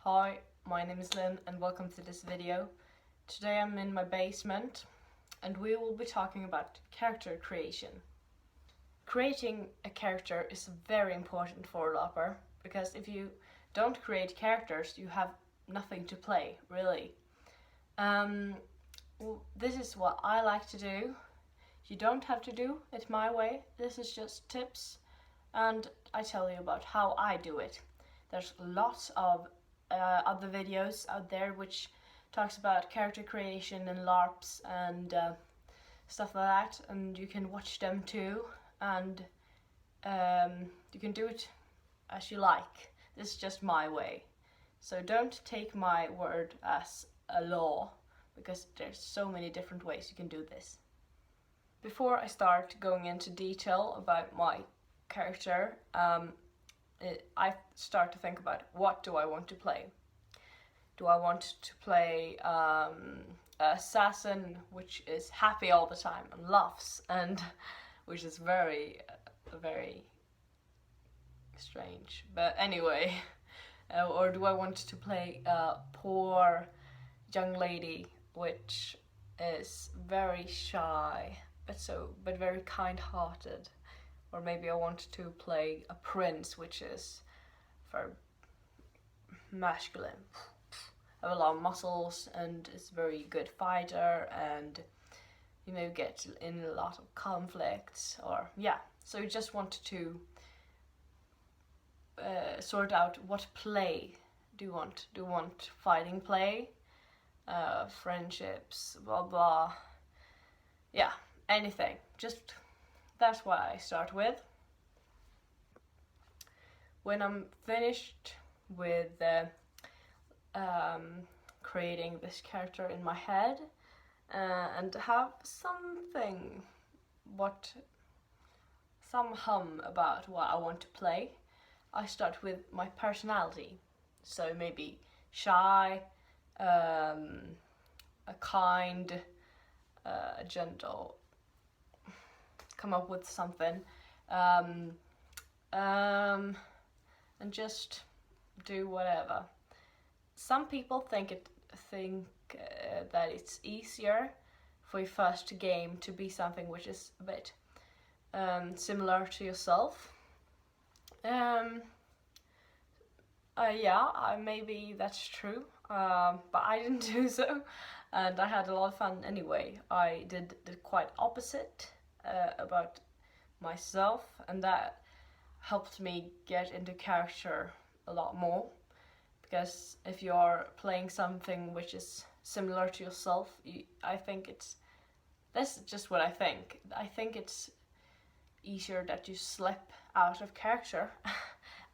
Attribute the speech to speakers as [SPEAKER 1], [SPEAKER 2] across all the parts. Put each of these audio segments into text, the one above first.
[SPEAKER 1] Hi, my name is Lynn and welcome to this video. Today I'm in my basement and we will be talking about character creation. Creating a character is very important for a developer because if you don't create characters you have nothing to play, really. This is what I like to do. You don't have to do it my way, this is just tips and I tell you about how I do it. There's lots of other videos out there which talks about character creation and LARPs and stuff like that, and you can watch them too, and you can do it as you like. This is just my way, so don't take my word as a law because there's so many different ways you can do this. Before I start going into detail about my character, I start to think about what do I want to play. Do I want to play an assassin which is happy all the time and laughs, and which is very strange, but anyway, or do I want to play a poor young lady which is very shy but very kind-hearted? Or maybe I want to play a prince which is very masculine, have a lot of muscles and is a very good fighter, and you know, get in a lot of conflicts, or yeah. So you just want to sort out what play do you want. Do you want fighting play, friendships, blah blah, yeah, anything. Just that's what I start with. When I'm finished with creating this character in my head and have some hum about what I want to play, I start with my personality. So maybe shy, a kind, gentle. Come up with something, and just do whatever. Some people think that it's easier for your first game to be something which is a bit similar to yourself. Yeah, maybe that's true, but I didn't do so, and I had a lot of fun anyway. I did the quite opposite about myself, and that helped me get into character a lot more, because if you're playing something which is similar to yourself, that's just what I think it's easier that you slip out of character.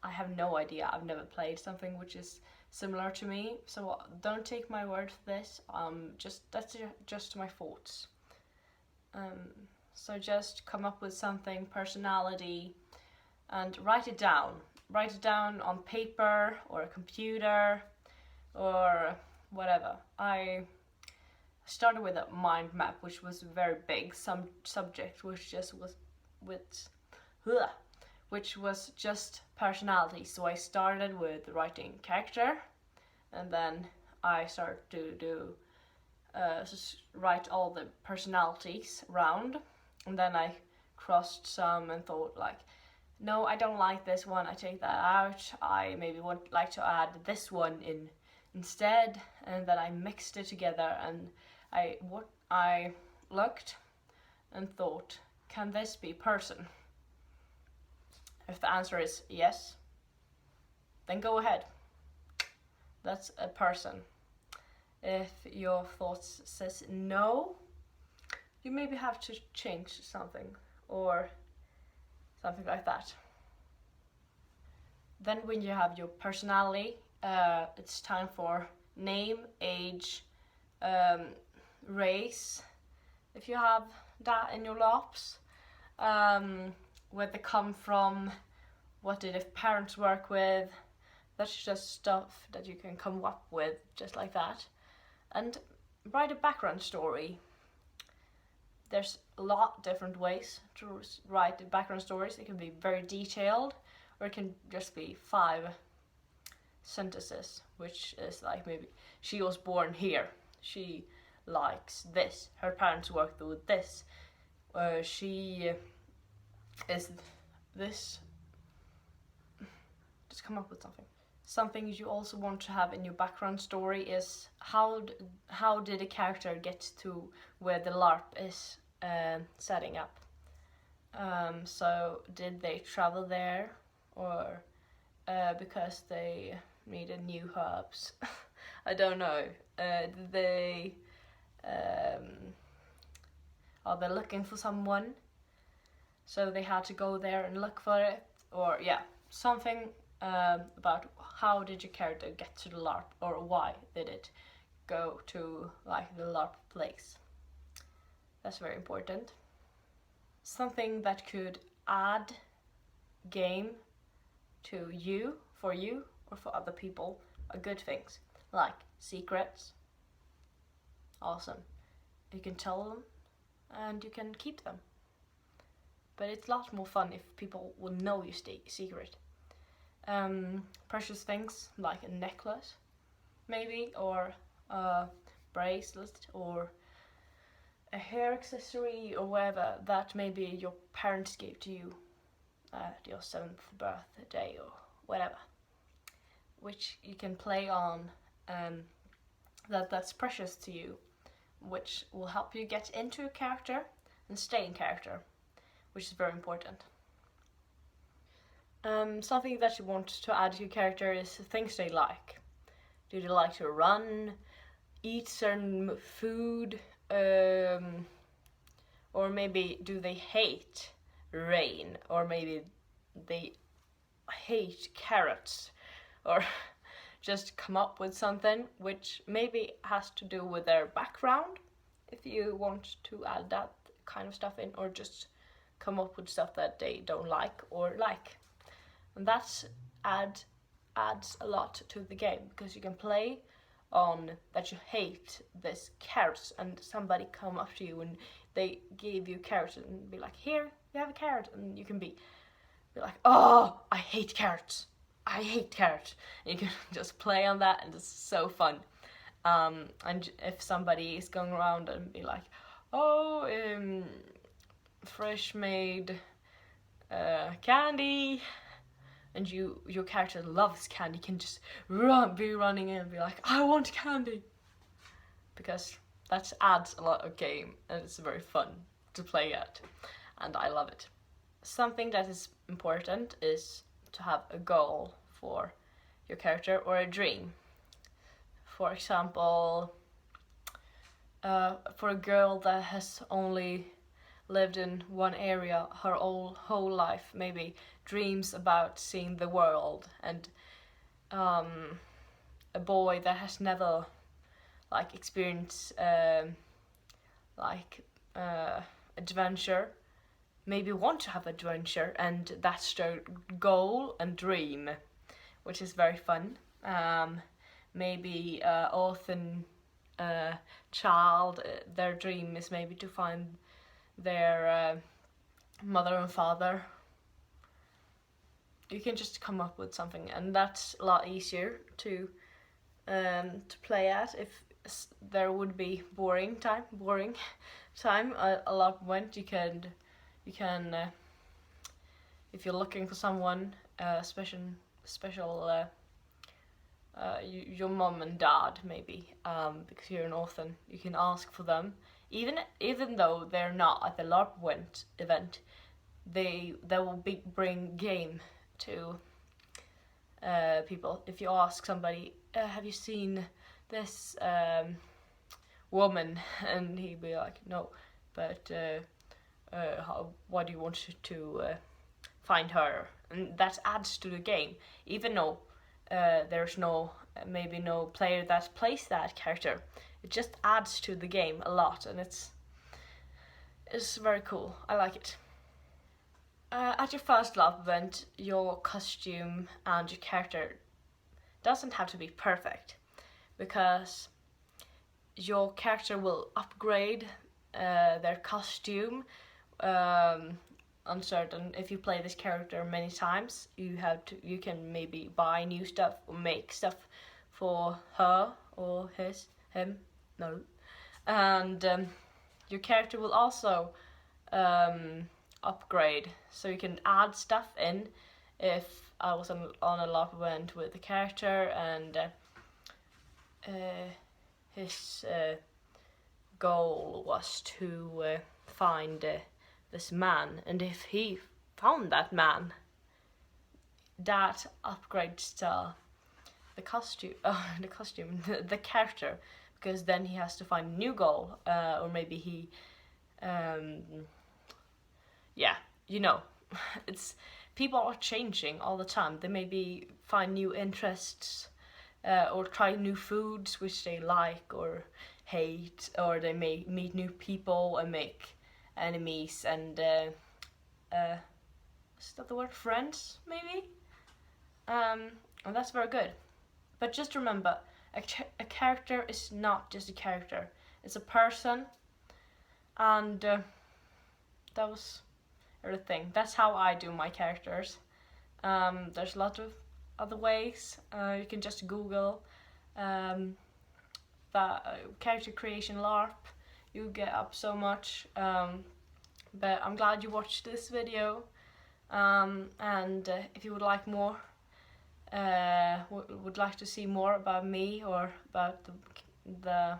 [SPEAKER 1] I have no idea, I've never played something which is similar to me, so don't take my word for this. That's just my thoughts. So just come up with something, personality, and write it down. Write it down on paper or a computer or whatever. I started with a mind map, which was very big. Some subject which was just personality. So I started with writing character, and then I started to write all the personalities round, and then I crossed some and thought like, no, I don't like this one, I take that out, I maybe would like to add this one in instead, and then I mixed it together, and I looked and thought, can this be person? If the answer is yes, then go ahead, that's a person. If your thoughts says no, you maybe have to change something or something like that. Then when you have your personality, it's time for name, age, race, if you have that in your LARPs, where they come from, what did their parents work with. That's just stuff that you can come up with just like that. And write a background story. There's a lot different ways to write background stories. It can be very detailed, or it can just be 5 synthesis, which is like maybe she was born here, she likes this, her parents worked with this, she is this. Just come up with something. Something you also want to have in your background story is how did a character get to where the LARP is setting up. So did they travel there, or because they needed new herbs? I don't know. Did they are they looking for someone, so they had to go there and look for it? Or yeah, something about how did your character get to the LARP, or why did it go to like the LARP place. That's very important. Something that could add game to you, for you, or for other people are good things, like secrets. Awesome. You can tell them and you can keep them. But it's a lot more fun if people will know your secret. Precious things like a necklace, maybe, or a bracelet, or a hair accessory, or whatever that maybe your parents gave to you at your 7th birthday or whatever, which you can play on, that's precious to you, which will help you get into a character and stay in character, which is very important. Something that you want to add to your character is things they like. Do they like to run, eat certain food, or maybe do they hate rain, or maybe they hate carrots, or just come up with something which maybe has to do with their background, if you want to add that kind of stuff in, or just come up with stuff that they don't like or like. And that adds a lot to the game, because you can play on that you hate this carrot, and somebody come up to you and they give you carrots and be like, here, you have a carrot, and you can be like, oh, I hate carrots, I hate carrots, and you can just play on that, and it's so fun. And if somebody is going around and be like, oh, fresh made candy, and your character loves candy, can just be running in and be like, I want candy, because that adds a lot of game, and it's very fun to play at, and I love it. Something that is important is to have a goal for your character, or a dream. For example, for a girl that has only lived in one area her whole life, maybe dreams about seeing the world, and a boy that has never like experienced adventure, maybe want to have adventure, and that's their goal and dream, which is very fun. Maybe orphan child, their dream is maybe to find their mother and father. You can just come up with something, and that's a lot easier to play at. If there would be boring time, a lot went. You can if you're looking for someone special, your mom and dad maybe, because you're an orphan, you can ask for them. Even though they're not at the LARP event, they will bring game to people. If you ask somebody, have you seen this woman, and he'd be like, no, but why do you want to find her? And that adds to the game, even though there's no player that plays that character. It just adds to the game a lot, and it's very cool. I like it. At your first LARP event, your costume and your character doesn't have to be perfect, because your character will upgrade their costume uncertain. If you play this character many times, you can maybe buy new stuff or make stuff for her or him, no. And your character will also upgrade, so you can add stuff in. If I was on a LARP event with the character and his goal was to find this man, and if he found that man, that upgrades the costume, the character, because then he has to find a new goal, or maybe he, yeah, you know, it's people are changing all the time. They maybe find new interests, or try new foods which they like or hate, or they may meet new people and make enemies and is that the word, friends maybe, and that's very good. But just remember, a character is not just a character, it's a person. And that was everything. That's how I do my characters. There's a lot of other ways. You can just Google that character creation LARP. You get up so much. But I'm glad you watched this video. And if you would like more, would like to see more about me or about the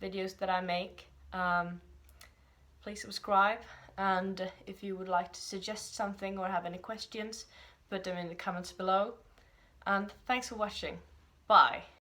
[SPEAKER 1] videos that I make, please subscribe. And if you would like to suggest something or have any questions, put them in the comments below. And thanks for watching. Bye.